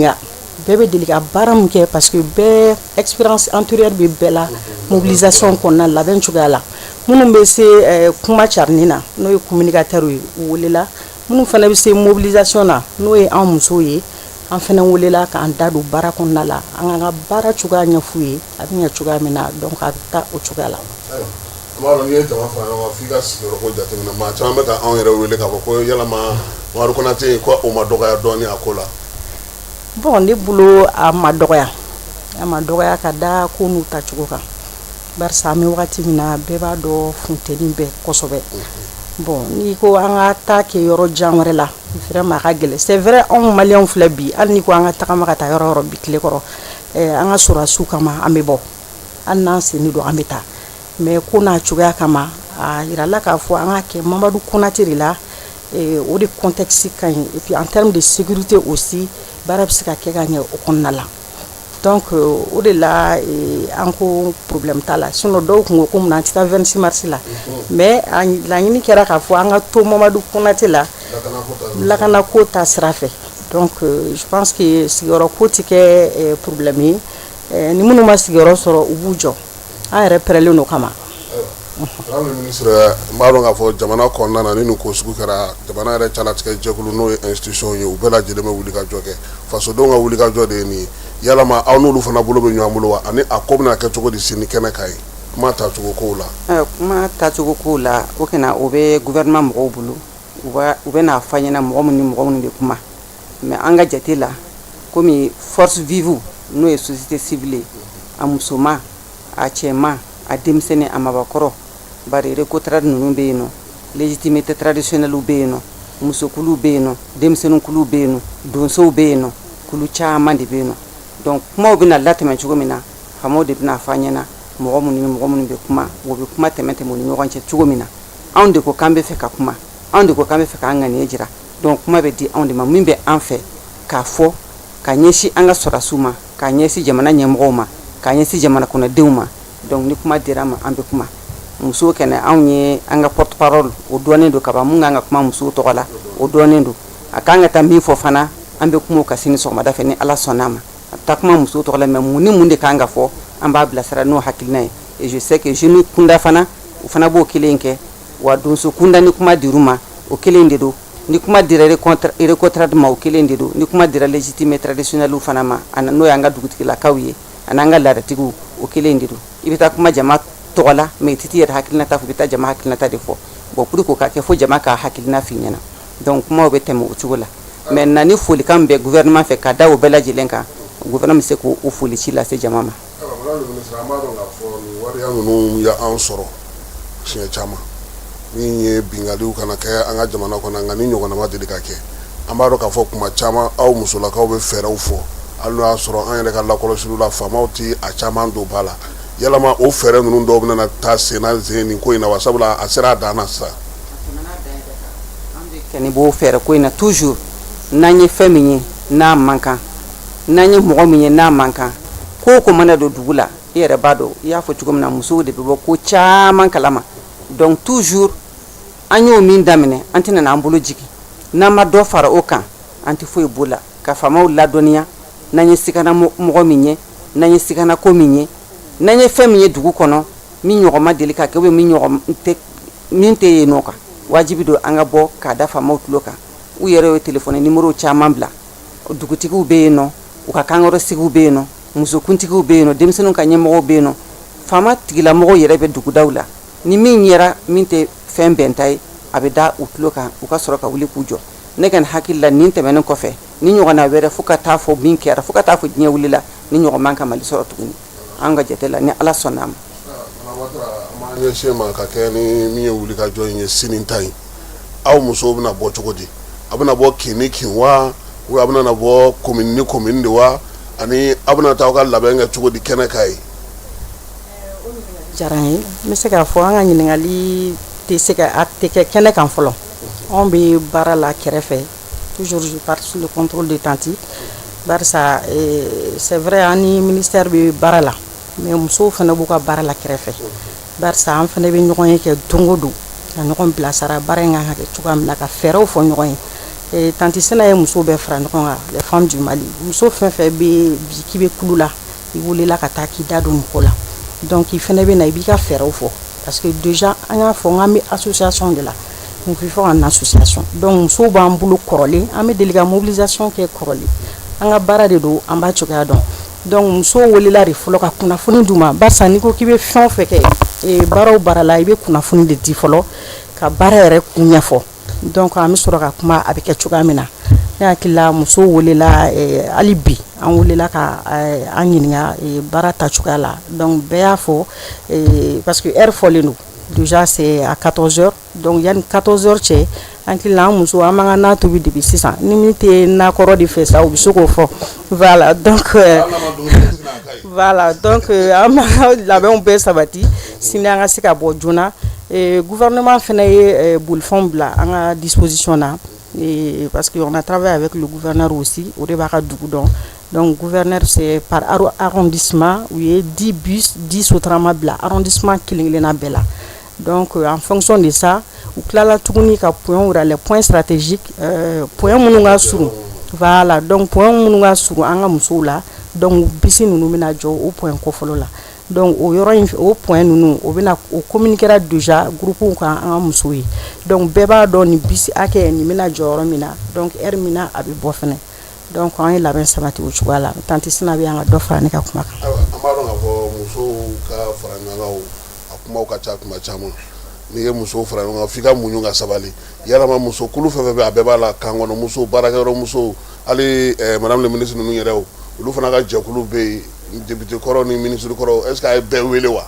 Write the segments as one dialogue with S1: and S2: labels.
S1: bɛɛ bɛ deli ka baara min kɛ parce que bɛɛ expérience antérieure bɛ bɛɛ la mobilisation kɔnɔna labɛn cogoya la minnu bɛ se kuma carinni na n'o ye communicateur ye u welela minnu fana bɛ se mobilisation na n'o ye an musow ye an fana welela k'an da don baara kɔnɔna la an ka baara cogoya ɲɛf'u ye a bɛ ɲɛ cogoya min na donc a bɛ taa o cogoya la.
S2: Maro ni jama fara ɲɔgɔn f'i ka sigiyɔrɔ ko jateminɛ maa caman bɛ ka anw yɛrɛ wele k'a fɔ ko yalama Mamadu Konate ko o ma dɔgɔya dɔɔni a ko la.
S1: Bon ne bolo a ma dɔgɔya ka da ko n'u ta cogo kan barisa an bɛ wagati min na bɛɛ b'a dɔn funteni bɛ kosɛbɛ bon n'i ko an ka taa kɛ yɔrɔ jan wɛrɛ la vraiment a ka gɛlɛn c'est vrai anw maliyɛnw filɛ bi hali n'i ko an ka tagama ka taa yɔrɔ o yɔrɔ bi tile kɔrɔ an ka sɔrɔdasiw kama an bɛ bɔ hali n'an senni don an bɛ taa mais ko n'a cogoya kama a yirala k'a fɔ an ka kɛ Mamadu Konate de la o de contexte ka ɲi et puis en termes de sécurité aussi baara bɛ se ka kɛ ka ɲɛ o kɔnɔna la donc o de la an ko problème t'a la sinon dɔw kun ko ko mun an tɛ taa 26 mars la mais laɲini kɛra k'a fɔ an ka to Mamadu Konate la lakana ko ta sira fɛ donc je pense que sigiyɔrɔ ko tɛ kɛ problème ye ni minnu ma sigiyɔrɔ sɔrɔ u b'u jɔ an yɛrɛ pɛrɛlen don kama.
S2: Premier ministre n b'a dɔn k'a fɔ jamana kɔnɔna na ni nin ko sugu kɛra jamana yɛrɛ calatigɛ jɛkulu n'o ye institution ye u bɛɛ lajɛlen bɛ wuli ka jɔ kɛ fasodenw ka wuli ka jɔ de ye nin ye yalama aw n'olu fana bolo bɛ ɲɔgɔn bolo wa ani a ko bɛna kɛ cogo di sini kɛnɛ ka ye kuma tacogo kow la.
S3: Kuma tacogo kow la o kana o bɛ gouvernement mɔgɔw bolo u bɛ n'a fɔ ɲɛna mɔgɔ minnu bɛ kuma mais an ka jate la komi force vive n'o ye société civile a musoman a cɛman a denmisɛnnin a mabakɔrɔ bari recotrade ninnu bɛ yen nɔ légitimité traditionnelle bɛ yen nɔ musokuluw bɛ yen nɔ denmisɛnninkuluw bɛ yen nɔ donsow bɛ yen nɔ kulu caman de bɛ yen nɔ donc kumaw bɛna latɛmɛ cogo min na faamaw de bɛna fɔ an ɲɛna mɔgɔ minnu bɛ kuma o bɛ kuma tɛmɛ u ni ɲɔgɔn cɛ cogo min na anw de ko k'an bɛ fɛ ka kuma anw de ko k'an bɛ fɛ k'an ŋaniya jira donc kuma bɛ di anw de ma min bɛ an fɛ k'a fɔ ka ɲɛsin an ka sɔrɔdasiw ma k'a ɲɛsin jamana ɲɛmɔgɔw ma k'a ɲɛsin jamana kɔnɔdenw ma donc ni kuma dira ma an bɛ kuma musow kɛnɛ anw ye an ka porte parole o dɔɔnin don kaban mun kan ka kuma musow tɔgɔ la o dɔɔnin don a kan ka taa min fɔ fana an bɛ kuma o kan sini sɔgɔmada fɛ ni ala sɔnn'a ma a bɛ taa kuma musow tɔgɔ la mais mun ni mun de kan ka fɔ an b'a bilasira n'o hakilina ye et je sais que jeune kunda fana o fana b'o kelen kɛ wa donso kunda ni kuma dir'u ma o kelen de don ni kuma dira recotrade ma o kelen de don ni kuma dira légitimité traditionnelle fana ma n'o y'an ka dugutigilakaw ye an'an ka laadatigiw o kelen de don i bɛ taa kuma jama tɔgɔ la mais i tɛ t'i yɛrɛ hakilinata fɔ i bɛ taa jama hakilinata de fɔ bon pour que o ka kɛ fo jama ka hakilina f'i ɲɛna donc kumaw bɛ tɛmɛ o cogo la maintenant ni folikan bɛ gouvernement fɛ ka da o bɛɛ lajɛlen kan gouvernement bɛ se k'o foli ci lase jama ma.
S2: Madame le ministre an b'a dɔn k'a fɔ nin wariya ninnu y'an sɔrɔ siɲɛ caman min ye bingaliw kana kɛ an ka jamana kɔnɔ nka ni ɲɔgɔnna ma deli ka kɛ an b'a dɔn k'a fɔ kuma caman aw musolakaw bɛ fɛɛrɛw fɔ hali n'o y'a sɔrɔ an yɛrɛ ka lakɔlɔsiliw la faamaw tɛ a caman don ba la yalama o fɛɛrɛ ninnu dɔw bɛna taa sen nin ko in na wa sabula a sera a dan na sisan.
S3: An bɛ kɛ ni b'o fɛɛrɛ ko in na toujours n'an ye fɛn min ye n'a man kan n'an ye mɔgɔ min ye n'a man kan ko o ko mana don dugu la i yɛrɛ b'a dɔn i y'a fɔ cogo min na musow de bɛ bɔ ko caman kalama donc toujours an y'o min daminɛ an tɛna n'an bolo jigin n'an ma dɔ fara o kan an tɛ foyi b'o la ka faamaw ladɔnniya n'an ye sigana mɔgɔ min ye n'an ye sigana ko min ye n'an ye fɛn min ye dugu kɔnɔ min ɲɔgɔn ma deli ka kɛ min tɛ yen nɔ kan wajibi don an ka bɔ k'a da faamaw tulo kan u yɛrɛ ye telefɔni numéro caman bila dugutigiw bɛ yen nɔ u ka kankɔrɔsigiw bɛ yen nɔ musokuntigiw bɛ yen nɔ denmisɛnninw ka ɲɛmɔgɔw bɛ yen nɔ faama tigilamɔgɔw yɛrɛ bɛ dugudaw la ni min yɛra min tɛ fɛn bɛnta ye a bɛ da u tulo kan u ka sɔrɔ ka wuli k'u jɔ ne ka nin hakili la nin tɛmɛnen kɔfɛ ni ɲɔgɔnna wɛrɛ fo ka taa fɔ min kɛra fo ka taa fɔ diɲɛ wulila ni ɲɔgɔn man ka Mali sɔrɔ tuguni an ka jate la ni ala sɔnn'a ma.
S2: An ɲɛsin ma ka kɛ ni min ye wuli ka jɔ in ye sini ta ye aw musow bɛna bɔ cogo di a bɛna bɔ kin ni kin wa ou a bɛna bɔ commune ni commune de wa ani a bɛna taa aw ka labɛn kɛ cogo di kɛnɛ ka ye.
S1: Diyara n ye n bɛ se k'a fɔ an ka ɲininkali tɛ se ka a tɛ kɛ kɛnɛ kan fɔlɔ anw bɛ baara la kɛrɛfɛ toujours je pars sous le contrôle de Tanti barisa c'est vrai an ni ministère bɛ baara la mais musow fana b'u ka baara la kɛrɛfɛ barisa an fana bɛ ɲɔgɔn ye kɛ don o don ka ɲɔgɔn bilasira baara in kan ka kɛ cogoya min na ka fɛɛrɛw fɔ ɲɔgɔn ye tanti sena ye muso bɛɛ fara ɲɔgɔn kan les femmes du Mali muso fɛn fɛn bɛ bi k'i bɛ kulu la i welela ka taa k'i da don mɔgɔ la donc i fɛnɛ bɛ na i b'i ka fɛɛrɛw fɔ parce que déjà an y'a fɔ n k'an bɛ association de la donc il faut une association donc musow b'an bolo kɔrɔlen an bɛ deli ka mobilisation kɛ kɔrɔlen an ka baara de don an b'a cogoya dɔn donc musow welela de fɔlɔ ka kunnafoni d'u ma barisa n'i ko k'i bɛ fɛn o fɛn kɛ baara o baara la i bɛ kunnafoni de di fɔlɔ ka baara yɛrɛ kun ɲɛfɔ donc an bɛ sɔrɔ ka kuma a bɛ kɛ cogoya min na ne hakili la musow welela hali bi an welela ka an ɲininka baara ta cogoya la donc bɛɛ y'a fɔ parce que heure fɔlen don déjà c'est à 14h donc yani 14h cɛ an hakili la an muso an b'an ka na tobi depuis sisan ni min tɛ nakɔrɔ de fɛ sa u bɛ se k'o fɔ voilà donc voilà donc an b'an ka labɛnw bɛɛ sabati sini an ka se ka bɔ joona gouvernement fana ye bolifɛnw bila an ka disposition na parce que on a travaillé avec le gouverneur aussi o de b'a ka dugu dɔn donc gouverneur c'est par arrondissement u ye 10 bus 10 sotrama bila arrondissement kelen-kelenna bɛɛ la donc en fonction de ça u tilala tuguni ka point wura les points stratégiques point minnu ka surun voilà donc point minnu ka surun an ka musow la donc bisi ninnu bɛna jɔ o point kɔfɔlɔ la donc o yɔrɔ in o point ninnu o bɛna o communiquera déjà groupe kan an ka musow ye donc bɛɛ b'a dɔn nin bisi hakɛ nin bɛna jɔ yɔrɔ min na donc heure min na a bɛ bɔ fɛnɛ donc an ye labɛn sabati o cogoya la tanti sina bɛ an ka dɔ fara ne ka kuma kan.
S2: an b'a dɔn k'a fɔ musow ka fara ɲɔgɔn kan a kumaw ka ca kuma caman n'i ye musow fara ɲɔgɔn kan f'i ka muɲu ka sabali yalama muso kulu fɛn fɛn bɛ a bɛɛ b'a la kan kɔnɔ musow baarakɛyɔrɔ musow hali madame le ministre ninnu yɛrɛ olu fana ka jɛkulu bɛ yen député kɔrɔ ni ministre kɔrɔ est ce que a ye bɛɛ wele wa.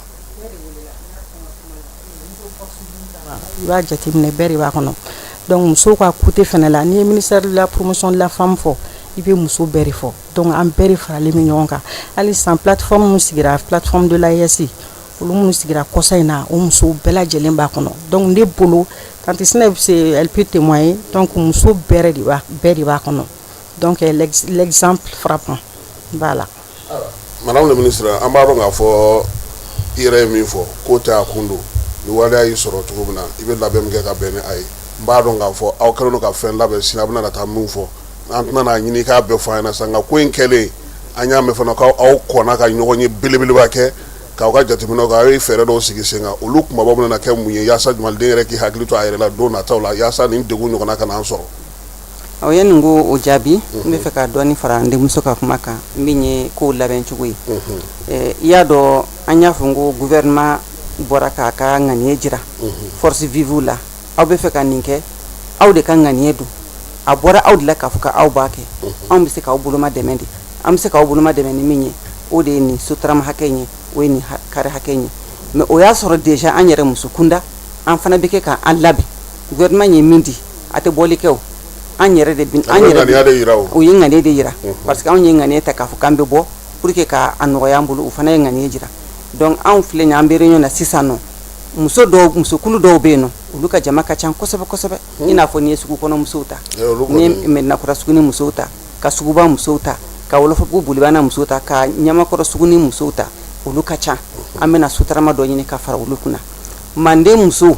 S1: i b'a jateminɛ bɛɛ de b'a kɔnɔ donc musow ka côté fɛnɛ la n'i ye ministère de la promotion de la femme fɔ i bɛ muso bɛɛ de fɔ donc an bɛɛ de faralen bɛ ɲɔgɔn kan hali sisan plateforme min sigira plateforme de l'AES olu minnu sigira kɔsa in na o musow bɛɛ lajɛlen b'a kɔnɔ donc ne bolo tanti Sinɛ elle peut témoigner donc muso bɛɛ de b'a kɔnɔ donc l'exemple frappant voilà.
S2: madame le ministre an b'a dɔn k'a fɔ i yɛrɛ ye min fɔ k'o tɛ a kun don ni waleya y'i sɔrɔ cogo min na i bɛ labɛn min kɛ ka bɛn ni a ye n b'a dɔn k'a fɔ aw kɛlen don ka fɛn labɛn sini a bɛna na taa min fɔ an tɛna n'a ɲini k'a bɛɛ fɔ an ɲɛna sisan nka ko in kɛlen an y'a mɛn fana k'aw kɔnna ka ɲɔgɔn ye belebeleba kɛ k'aw ka jateminɛw kan aw ye fɛɛrɛ dɔw sigi sen kan olu kumaba bɛna kɛ mun ye yaasa maliden yɛrɛ k'i hakili to a yɛrɛ la don nataw la yaasa nin degun ɲɔgɔnna ka n'an sɔrɔ.
S3: aw ye nin ko o jaabi n bɛ fɛ ka dɔɔni fara n denmuso ka kuma kan min ye kow labɛn cogo ye i y'a dɔn an y'a fɔ n ko gouvernement bɔra k'a ka ŋaniye jira force vive la aw bɛ fɛ ka nin kɛ aw de ka ŋaniye don a bɔra aw de la k'a fɔ ka aw b'a kɛ anw bɛ se k'aw boloma dɛmɛ de an bɛ se k'aw boloma dɛmɛ ni min ye o de ye nin sotarama hakɛ in ye o ye nin kari hakɛ in ye mais o y'a sɔrɔ déjà an yɛrɛ muso kunda an fana bɛ kɛ k'an labɛn gouvernement ye min di a tɛ bɔli kɛ o an yɛrɛ de o ye ŋaniye de yira parce que anw ye ŋaniye ta k'a fɔ k'an bɛ bɔ pour que k'a nɔgɔya an bolo o fana ye ŋaniye jira donc anw filɛ nin an bɛ réunion na sisan nɔ musokulu dɔw bɛ yen nɔ olu ka jama ka ca kosɛbɛ kosɛbɛ i n'a fɔ n'i ye sugu kɔnɔ musow ta ni ye mɛdinakura suguni musow ta ka suguba musow ta ka wolofabugu bolibana musow ta ka ɲamakɔrɔ suguni musow ta olu ka ca an bɛna sotarama dɔ ɲini ka fara olu kunna manden musow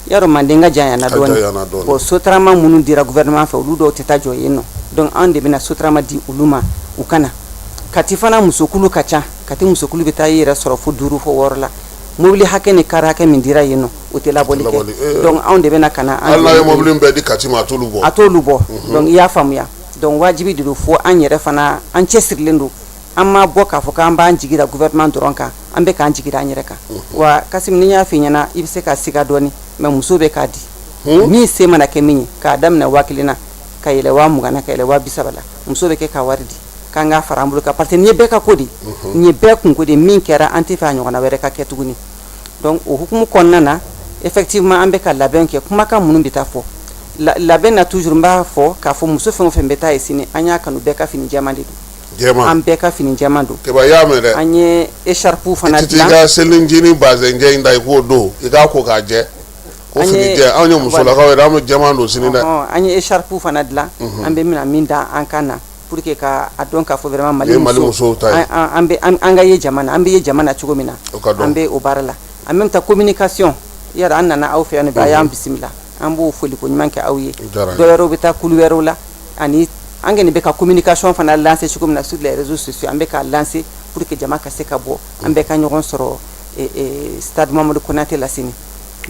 S3: yaro manden ka janya na dɔɔni bon sotarama minnu dira gouvernement fɛ olu dɔw tɛ taa jɔ yen nɔ donc an de bɛna sotarama di olu ma u kana kati fana musokulu ka ca kati musokulu bɛ taa i yɛrɛ sɔrɔ fo 5 fo 6 la mobili hakɛ ni kari hakɛ min dira yen nɔ o tɛ labɔli kɛ donc anw de bɛna kana
S2: hali n'a ye mobili bɛɛ di kati ma a t'olu bɔ
S3: donc i y'a faamuya donc wajibi de don fo an yɛrɛ fana an cɛsirilen don an ma bɔ k'a fɔ k'an b'an jigi da gouvernement dɔrɔn kan an bɛ k'an jigi da an yɛrɛ kan wa Kasim ni n y'a f'i ɲɛna i bɛ se ka siga dɔɔni mais muso bɛ k'a di min se mana kɛ min ye k'a daminɛ 1000 na ka yɛlɛ 20 na ka yɛlɛ 30 la muso bɛ kɛ ka wari di k'an k'a fara an bolo kan parce que nin ye bɛɛ ka ko de nin ye bɛɛ kunko de min kɛra an tɛ fɛ a ɲɔgɔnna wɛrɛ ka kɛ tuguni donc o hukumu kɔnɔna na effectivement an bɛ ka labɛn kɛ kumakan minnu bɛ taa fɔ labɛn na toujours n b'a fɔ k'a fɔ muso fɛn o fɛn bɛ taa ye sini an y'a kanu bɛɛ ka fini jɛman de don an bɛɛ ka fini jɛman don an ye écharpe fana dilan
S2: i tɛ ka selinjini bazɛnjɛ in da i k'o don i k'a ko k'a jɛ ko fini jɛ anw ye musolakaw yɛrɛ an bɛ jɛman don sini dɛ
S3: an ye écharpe fana dilan an bɛ mina min da an kan na pour que ka a dɔn k'a fɔ vraiment Mali musow an ka ye jamana an bɛ ye jamana cogo min na an bɛ o baara la en même temps communication yara an nana aw fɛ yan a y'an bisimila an b'o foli ko ɲuman kɛ aw ye dɔ wɛrɛw bɛ taa kulu wɛrɛw la ani an kɔni bɛ ka communication fana lancer cogo min na sur les réseaux sociaux an bɛ ka lancer pour que jama ka se ka bɔ an bɛ ka ɲɔgɔn sɔrɔ stade Mamadou Konate la sini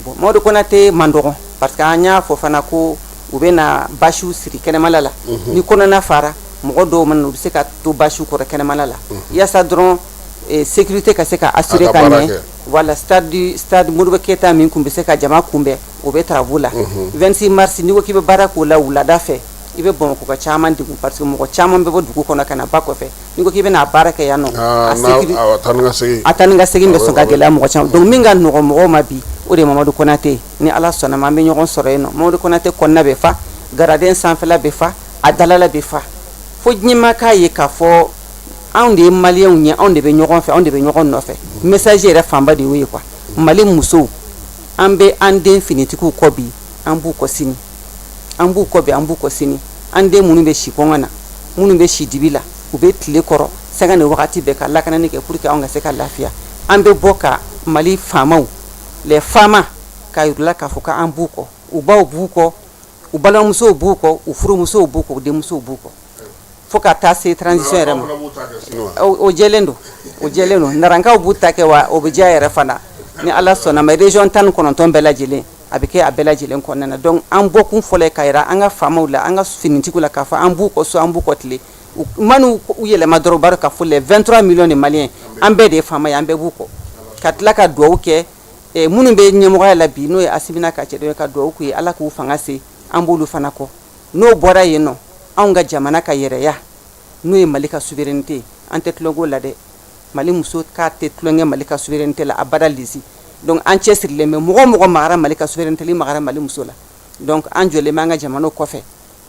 S3: bon Mamadou Konate man dɔgɔn parce que an y'a fɔ fana ko u bɛ na bâches siri kɛnɛmala la ni kɔnɔna fara mɔgɔ dɔw mana u bɛ se ka to bâches kɔrɔ kɛnɛmala la yaasa dɔrɔn sécurité ka se ka assurer ka ɲɛ voilà stade Modibo Keyita min kun bɛ se ka jama kunbɛn o bɛ travaux la 26 mars ni ko k'i bɛ baara k'o la wulada fɛ i bɛ Bamakɔ ka caman degun parce que mɔgɔ caman bɛ bɔ dugu kɔnɔ ka na ba kɔfɛ ni ko k'i bɛ na baara kɛ yan nɔ a taa ni ka segin bɛ sɔn ka gɛlɛya mɔgɔ caman donc min ka nɔgɔ mɔgɔw ma bi o de ye Mamadou Konate ni Ala sɔnna ma an bɛ ɲɔgɔn sɔrɔ yen nɔ Mamadou Konate kɔnɔna bɛ fa garaden sanfɛla bɛ fa a dalala bɛ fa fo diɲɛ ma k'a ye k'a fɔ anw de ye maliyɛnw ye anw de bɛ ɲɔgɔn fɛ anw de bɛ ɲɔgɔn nɔfɛ message yɛrɛ fanba de y'o ye quoi Mali musow an bɛ an den finitigiw kɔ bi an b'u kɔ sini an b'u kɔ bi an b'u kɔ sini an den minnu bɛ si kɔngɔ na minnu bɛ si dibi la u bɛ tile kɔrɔ sanga ni wagati bɛɛ ka lakanani kɛ pour que anw ka se ka lafiya an bɛ bɔ ka Mali faamaw les femmes ka yirula k'a fɔ k'an b'u kɔ u baw b'u kɔ u balimamusow b'u kɔ u furumusow b'u kɔ u denmusow b'u kɔ fo ka taa se transition yɛrɛ ma o jɛlen don narankaw b'u ta kɛ wa o bɛ diya yɛrɛ fana ni Ala sɔnna ma région 19 bɛɛ lajɛlen a bɛ kɛ a bɛɛ lajɛlen kɔnɔna na donc an bɔkun fɔlɔ ye ka yira an ka faamaw la an ka finitigiw la k'a fɔ an b'u kɔ so an b'u kɔ tile manu u yɛlɛma dɔrɔn bari ka fɔ les 23 millions de Maliens an bɛɛ de ye faama ye an bɛɛ b'u kɔ ka tila ka duwawu kɛ minnu bɛ ɲɛmɔgɔya la bi n'o ye Assimina ka cɛdɔ ye ka duwawu k'u ye Ala k'u fanga se an b'olu fana kɔ n'o bɔra yen nɔ anw ka jamana ka yɛrɛya n'o ye Mali ka souveraineté an tɛ tulonkɛ o la dɛ Mali muso k'a tɛ tulonkɛ Mali ka souveraineté la abada lisi donc an cɛsirilen bɛ mɔgɔ o mɔgɔ magara Mali ka souveraineté li magara Mali muso la donc an jɔlen bɛ an ka jamanaw kɔfɛ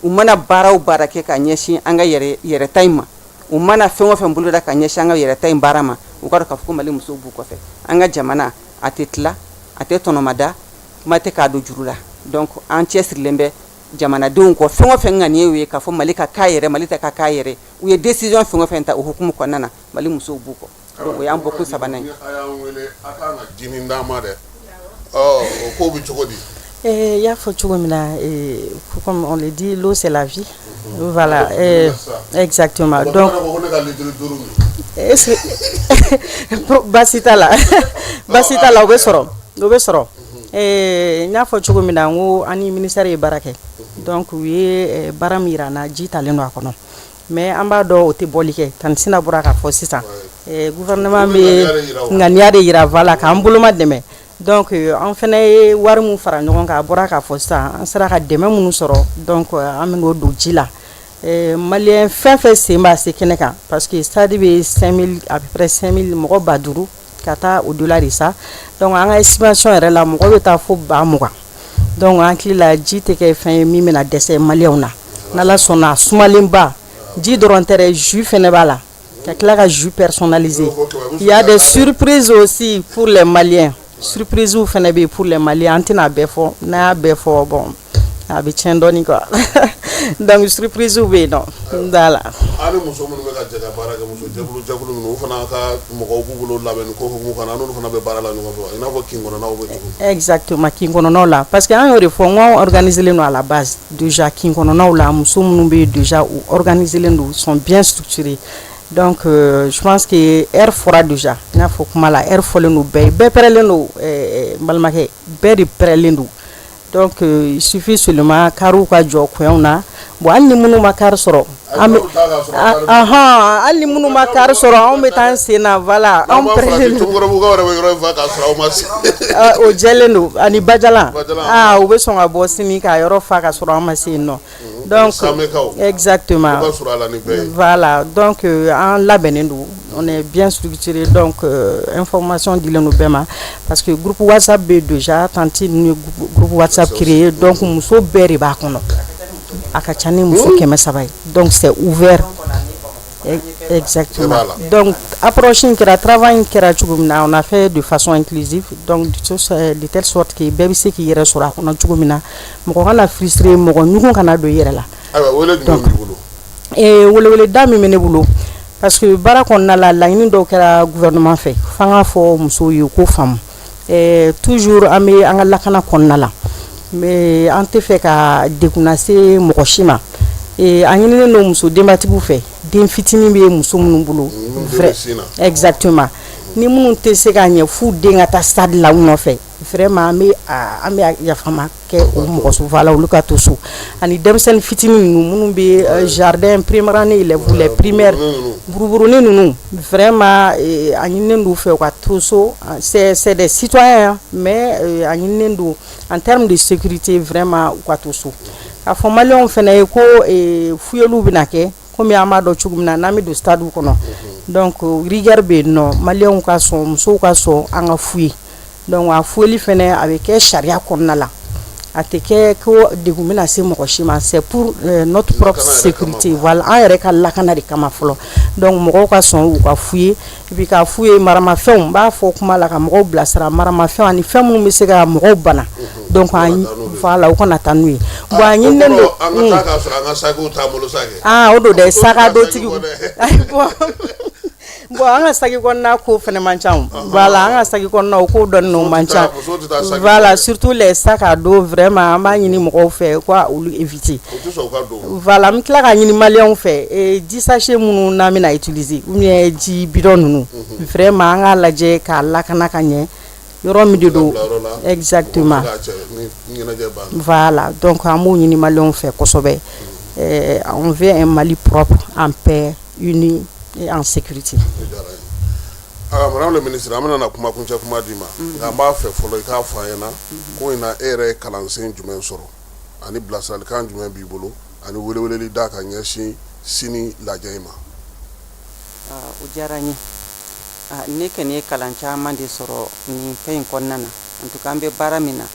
S3: u mana baara o baara kɛ ka ɲɛsin an ka yɛrɛta in ma u mana fɛn o fɛn boloda ka ɲɛsin an ka yɛrɛta in baara ma u ka dɔn k'a fɔ ko Mali musow b'u kɔfɛ an ka jamana a tɛ tila a tɛ tɔnɔmada kuma tɛ k'a don juru la donc an cɛsirilen bɛ jamanadenw kɔ fɛn o fɛn ŋaniye ye k'a fɔ Mali ka k'a yɛrɛ Mali tɛ ka k'a yɛrɛ u ye décision fɛn o fɛn ta o hukumu kɔnɔna na Mali musow b'u kɔ donc o y'an bɔkun sabanan ye.
S2: a y'an wele a kan ka jinin d'an ma dɛ o ko bɛ cogo di.
S1: Il y a comme on le dit, l'eau c'est la vie. Voilà, exactement. Donc, basita la, o bɛ sɔrɔ. N y'a fɔ cogo min na n ko ani ministère ye baara kɛ donc u ye baara min yira n na ji talen don a kɔnɔ mais an b'a dɔn o tɛ bɔli kɛ Tani Sina bɔra k'a fɔ sisan gouvernement bɛ ŋaniya de yira voilà k'an boloma dɛmɛ donc an fana ye wari min fara ɲɔgɔn kan a bɔra k'a fɔ sisan an sera ka dɛmɛ minnu sɔrɔ donc an bɛ n'o don ji la maliyɛn fɛn fɛn sen b'a se kɛnɛ kan parce que stade bɛ 5000 à peu près 5000 mɔgɔ 5000 ka taa au delà de ça donc an ka estimation yɛrɛ la mɔgɔ bɛ taa fo 20,000 donc an hakili la ji tɛ kɛ fɛn ye min bɛna dɛsɛ maliyɛnw na n'Ala sɔnna sumalenba ji dɔrɔn tɛ dɛ jus fɛnɛ b'a la ka tila ka jus personnalisé il y a des surprises aussi pour les Maliens surprise fɛnɛ bɛ pour les Maliens an tɛna bɛɛ fɔ n'a y'a bɛɛ fɔ bon a bɛ tiɲɛ dɔɔni quoi donc surprise bɛ yen nɔ voilà.
S2: ani muso minnu bɛ ka jɛ ka baara kɛ muso jɛkulu ninnu u fana ka mɔgɔw b'u bolo labɛn ko hukumu kɔnɔ n'olu fana bɛ baara la ɲɔgɔn fɛ i n'a fɔ kin kɔnɔnaw bɛ cogo. Exactement kin kɔnɔnaw la parce que an y'o de fɔ n ko organisé len don à la base déjà kin kɔnɔnaw la muso minnu bɛ déjà u organisé len don sont bien structurés donc je pense que air fɔra déjà n y'a fɔ kuma la air fɔlen don bɛɛ pɛrɛlen don n balimakɛ bɛɛ de pɛrɛlen don donc il suffit seulement kariw ka jɔ kɔɲɔw na bon hali ni minnu ma kari sɔrɔ hali ni minnu ma kari sɔrɔ anw bɛ taa sen na voilà anw pɛrɛlen don o jɛlen don ani bajalan u bɛ sɔn ka bɔ sini ka yɔrɔ fa ka sɔrɔ an ma se yen nɔ donc exactement voilà donc an labɛnnen don on est bien structuré donc information dilen don bɛɛ ma parce que groupe WhatsApp bɛ déjà Tanti ni groupe WhatsApp créé donc muso bɛɛ de b'a kɔnɔ a ka ca ni muso 300 ye donc c'est ouvert exactement donc approche in kɛra travail in kɛra cogo min na on a fait de façon inclusive donc de telle sorte que bɛɛ bɛ se k'i yɛrɛ sɔrɔ a kɔnɔ cogo min na mɔgɔ kana frustrer mɔgɔ ɲugun kana don i yɛrɛ la donc weleweleda min bɛ ne bolo parce que baara kɔnɔna la laɲini dɔw kɛra gouvernement fɛ f'an k'a fɔ musow ye ko faamu toujours an bɛ an ka lakana kɔnɔna la
S1: mais an tɛ fɛ ka dekuna se mɔgɔ si ma a ɲininen don muso denbatigiw fɛ den fitinin bɛ muso minnu bolo vrai exactement ni minnu tɛ se ka ɲɛ f'u den ka taa stade la u nɔfɛ vraiment an bɛ yafama kɛ o mɔgɔ sugu la olu ka to so ani denmisɛnnin fitinin ninnu minnu bɛ jardin première année les primaires buruburunin ninnu vraiment a ɲininen don u fɛ u ka to so c'est des citoyens mais a ɲininen don en termes de sécurité vraiment u ka to so a fɔ maliyɛnw fana ye ko fuyeliw bɛna kɛ komi an b'a dɔn cogo min na n'an bɛ don stade kɔnɔ donc rigueur bɛ yen nɔ maliyɛnw ka sɔn musow ka sɔn an ka fuye donc a fuyeli fana a bɛ kɛ sariya kɔnɔna la a tɛ kɛ ko degun bɛna se mɔgɔ si ma c'est pour notre propre sécurité voilà an yɛrɛ ka lakana de kama fɔlɔ donc mɔgɔw ka sɔn u ka fuye et puis ka fuye maramafɛnw n b'a fɔ kuma la ka mɔgɔw bilasira maramafɛnw ani fɛn minnu bɛ se ka mɔgɔw bana donc voilà u kana taa n'u ye bon a ɲininen don o don dɛ saga dotigiw bon an ka sagi kɔnɔna ko fɛnɛ man ca voilà an ka sagi kɔnɔna o ko dɔɔni o man ca voilà surtout les sacs à dos vraiment an b'a ɲini mɔgɔw fɛ ko olu éviter voilà n tila ka ɲini maliyɛnw fɛ ji sachet minnu n'an bɛna utiliser ou bien ji bidon ninnu vraiment an k'a lajɛ k'a lakana ka ɲɛ yɔrɔ min de don exactement voilà donc an b'o ɲini maliyɛnw fɛ kosɛbɛ on veut un Mali propre en paix uni et en sécurité.
S2: Madame le ministre, an bɛna kuma kuncɛ kuma di ma nka an b'a fɛ fɔlɔ i k'a fɔ an ɲɛna ko in na e yɛrɛ ye kalansen jumɛn sɔrɔ ani bilasiralikan jumɛn b'i bolo ani weleweleli da ka ɲɛsin sini lajɛ ma.
S3: O diyara n ye ne kɔni ye kalan caman de sɔrɔ nin fɛn in kɔnɔna na en tout cas an bɛ baara min na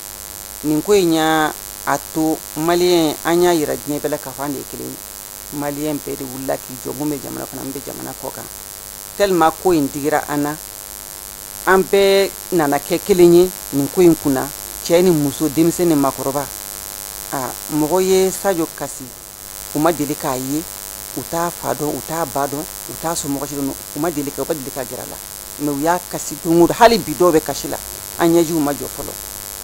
S3: nin ko in y'a to maliyɛn an y'a yira diɲɛ bɛɛ la k'a fɔ an de ye kelen ye maliyɛn bɛɛ de wulila k'i jɔ mun bɛ jamana kɔnɔ an bɛ jamana kɔ kan tellement ko in digira an na an bɛɛ nana kɛ kelen ye nin ko in kunna cɛ ni muso denmisɛn ni makɔrɔba mɔgɔ ye sajo kasi u ma deli k'a ye u t'a fa dɔn u t'a ba dɔn u t'a somɔgɔ si dɔn u ma deli ka gɛrɛ la mais u y'a kasi don o don hali bi dɔw bɛ kasi la an ɲɛjiw ma jɔ fɔlɔ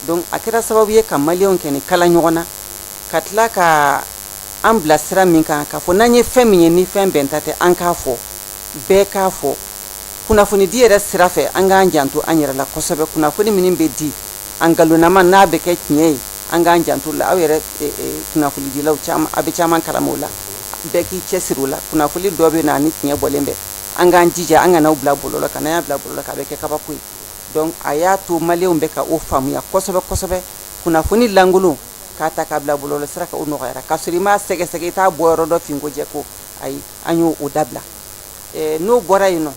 S3: donc a kɛra sababu ye ka maliyɛnw kɛ ni kala ɲɔgɔn na ka tila ka an bila sira min kan k'a fɔ n'an ye fɛn min ye ni fɛn bɛn ta tɛ an k'a fɔ bɛɛ k'a fɔ kunnafoni di yɛrɛ sira fɛ an k'an janto an yɛrɛ la kosɛbɛ kunnafoni min bɛ di an galonnama n'a bɛ kɛ tiɲɛ ye an k'an janto la aw yɛrɛ kunnafoni dilaw caman a bɛ caman kalama o la bɛɛ k'i cɛsiri o la kunnafoni dɔ bɛ na ni tiɲɛ bɔlen bɛ an k'an jija an kana bila bɔlɔlɔ kan n'an y'a bila bɔlɔlɔ kan a bɛ kɛ kabako ye donc a y'a to maliyɛnw bɛ ka o faamuya kosɛbɛ kosɛbɛ kunnafoni lankolon k'a ta k'a bila bɔlɔlɔ sira kan o nɔgɔyara k'a sɔrɔ i m'a sɛgɛsɛgɛ i t'a bɔ yɔrɔ dɔ finko jɛ ko ayi an y'o dabila n'o bɔra yen nɔ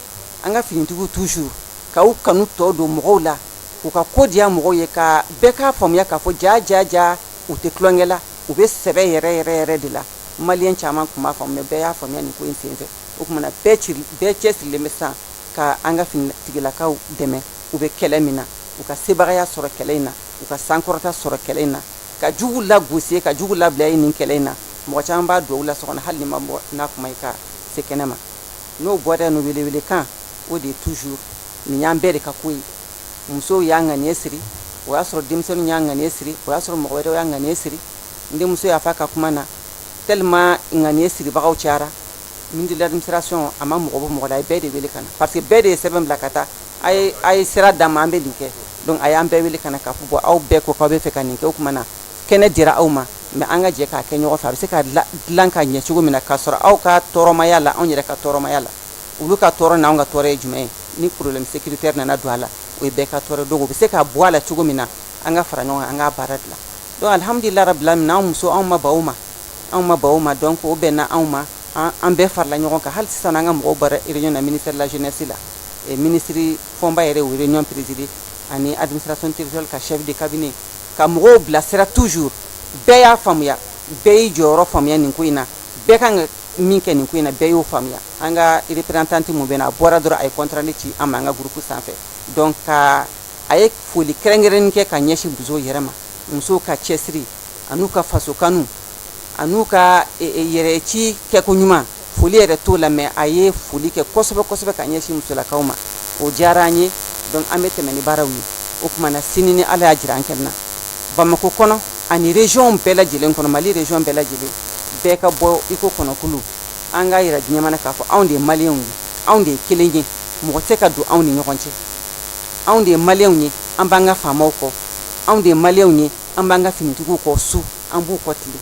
S3: an ka finitigiw toujours k'aw kanu tɔ don mɔgɔw la k'u ka ko diya mɔgɔw ye ka bɛɛ k'a faamuya k'a fɔ ja u tɛ tulonkɛ la u bɛ sɛbɛ yɛrɛ de la maliyɛn caman tun b'a faamu mais bɛɛ y'a faamuya nin ko in senfɛ o kumana bɛɛ cɛsirilen bɛ sisan ka an ka finitigilakaw dɛmɛ u bɛ kɛlɛ min na u ka sebagaya sɔrɔ kɛlɛ in na u ka sankɔrɔta sɔrɔ kɛlɛ in na ka jugu lagosi ka jugu labila ye nin kɛlɛ in na mɔgɔ caman b'a duwawu la sɔgɔnɔ hali ni ma bɔ n'a kuma ye ka se kɛnɛ ma n'o bɔra no welewele kan o de toujours nin y'an bɛɛ de ka ko ye musow y'a ŋaniya siri o y'a sɔrɔ denmisɛnninw y'a ŋaniya siri o y'a sɔrɔ mɔgɔ wɛrɛw y'a ŋaniya siri n denmuso y'a fɔ a ka kuma na tellement ŋaniya siribagaw cayara ministre de l'administration a ma mɔgɔ bɔ mɔgɔ la a ye bɛɛ de wele ka na parce que bɛɛ de ye sɛbɛn bila ka taa a ye sira d'an ma an bɛ nin kɛ donc a y'an bɛɛ wele ka na k'a fɔ bon aw bɛɛ ko k'aw bɛ fɛ ka nin kɛ o kuma na kɛnɛ dira aw ma mais an ka jɛ k'a kɛ ɲɔgɔn fɛ a bɛ se ka dilan ka ɲɛ cogo min na k'a sɔrɔ aw ka tɔɔrɔmaya la anw yɛrɛ ka tɔɔrɔmaya la olu ka tɔɔrɔ n'anw ka tɔɔrɔ ye jumɛn ye ni problème sécuritaire nana don a la o ye bɛɛ ka tɔɔrɔ donc o bɛ se ka bɔ a la cogo min na an ka fara ɲɔgɔn kan an k'a baara dilan donc alhamdulilayi rabbil alamin anw muso anw ma ban o ma donc o bɛnna anw ma an bɛɛ farala ɲɔgɔn kan hali sisan an ka mɔgɔw bɔra réunion na ministère de la jeunesse la ministre fɔnba yɛrɛ o réunion présidé ani administration territoriale ka chef de cabinet ka mɔgɔw bilasira toujours bɛɛ y'a faamuya bɛɛ y'i jɔyɔrɔ faamuya nin ko in na bɛɛ kan ka min kɛ nin ko in na bɛɛ y'o faamuya an ka représentante mun bɛ na a bɔra dɔrɔn a ye contrat ci an ma an ka groupe sanfɛ donc a ye foli kɛrɛnkɛrɛnnen kɛ ka ɲɛsin musow yɛrɛ ma musow ka cɛsiri an'u ka faso kanu an'u ka yɛrɛci kɛko ɲuman foli yɛrɛ t'o la mais a ye foli kɛ kosɛbɛ ka ɲɛsin musolakaw ma o diyara an ye donc an bɛ tɛmɛ ni baaraw ye o kumana sini ni ala y'a jira an kɛnɛ na Bamako kɔnɔ ani région bɛɛ lajɛlen kɔnɔ Mali région bɛɛ lajɛlen bɛɛ ka bɔ iko kɔnɔkulu an ka yira diɲɛ na k'a fɔ anw de ye maliyɛnw ye anw de ye kelen ye mɔgɔ tɛ ka don anw ni ɲɔgɔn cɛ anw de ye maliyɛnw ye an b'an ka faamaw kɔ anw de ye maliyɛnw ye an b'an ka finitigiw kɔ su an b'u kɔ tile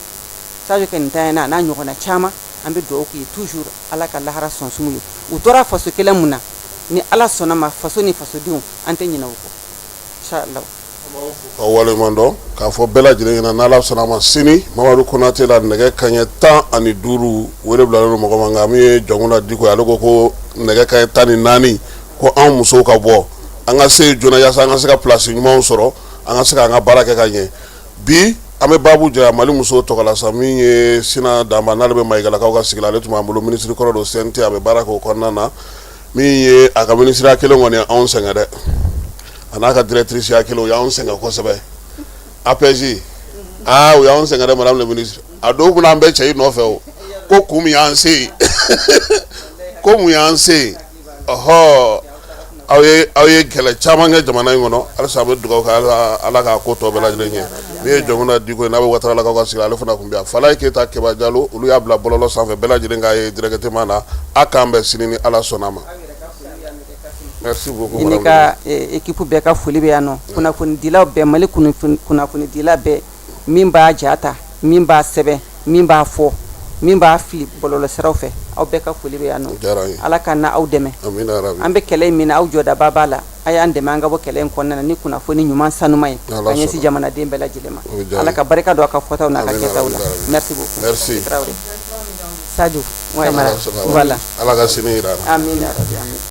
S3: Sadio Kɛ nin tanya n'a ɲɔgɔnna caman an bɛ dugawu k'u ye toujours Ala ka lahara sɔnsum ye u tora faso kelen mun na ni Ala sɔnna ma faso ni fasodenw an tɛ ɲinɛ u kɔ inchallah
S2: ka waleɲuman dɔn k'a fɔ bɛɛ lajɛlen ɲɛna n'Ala sɔnna ma sini Mamadu Konate la nɛgɛ kaɲɛ 15 wele bilalen don mɔgɔ ma nka min ye Jɔnkuna Diko ye ale ko nɛgɛ kaɲɛ 14 ko anw musow ka bɔ an ka se joona yaasa an ka se ka place ɲumanw sɔrɔ an ka se k'an ka baara kɛ ka ɲɛ bi an bɛ baabu jɛya Mali musow tɔgɔla sa min ye Sina Danba n'ale bɛ Mayigalakaw ka sigi la ale tun b'an bolo ministre kɔrɔ don CNT a bɛ baara kɛ o kɔnɔna na min ye a ka ministre kelen kɔni ye anw sɛgɛn dɛ a n'a ka directrice ya kelen o y'anw sɛgɛn kosɛbɛ APJ o y'anw sɛgɛn dɛ madame le ministre a dɔw kun an bɛ cɛ i nɔfɛ o ko kun min y'an se yen ko mun y'an se yen aw ye kɛlɛ caman kɛ jamana in kɔnɔ halisa an bɛ dugawu kɛ Ala k'a ko tɔ bɛɛ lajɛlen ɲɛ min ye Jɔnkuna Diko ye n'a bɛ Wataralakaw ka sigi la ale fana tun bɛ yan Falaye Keyita Keba Jalo olu y'a bila bɔlɔlɔ sanfɛ bɛɛ lajɛlen k'a ye directement na a k'an bɛn sini ni Ala sɔnna ma. Merci beaucoup.
S3: I ni ka équipe bɛɛ ka foli bɛ yan nɔ kunnafonidilaw bɛɛ Mali kunnafonidila bɛɛ min b'a jata min b'a sɛbɛn min b'a fɔ min b'a fili bɔlɔlɔ siraw fɛ aw bɛɛ ka foli bɛ yan nɔ Ala ka na aw dɛmɛ an bɛ kɛlɛ in min na aw jɔdaba b'a la a y'an dɛmɛ an ka bɔ kɛlɛ in kɔnɔna na ni kunnafoni ɲuman sanuma ye ka ɲɛsin jamanaden bɛɛ lajɛlen ma Ala ka barika don a ka fɔtaw n'a ka kɛtaw la merci beaucoup
S2: merci
S3: Sadio voilà
S2: Ala ka sini jira
S3: amin ya rabbi amin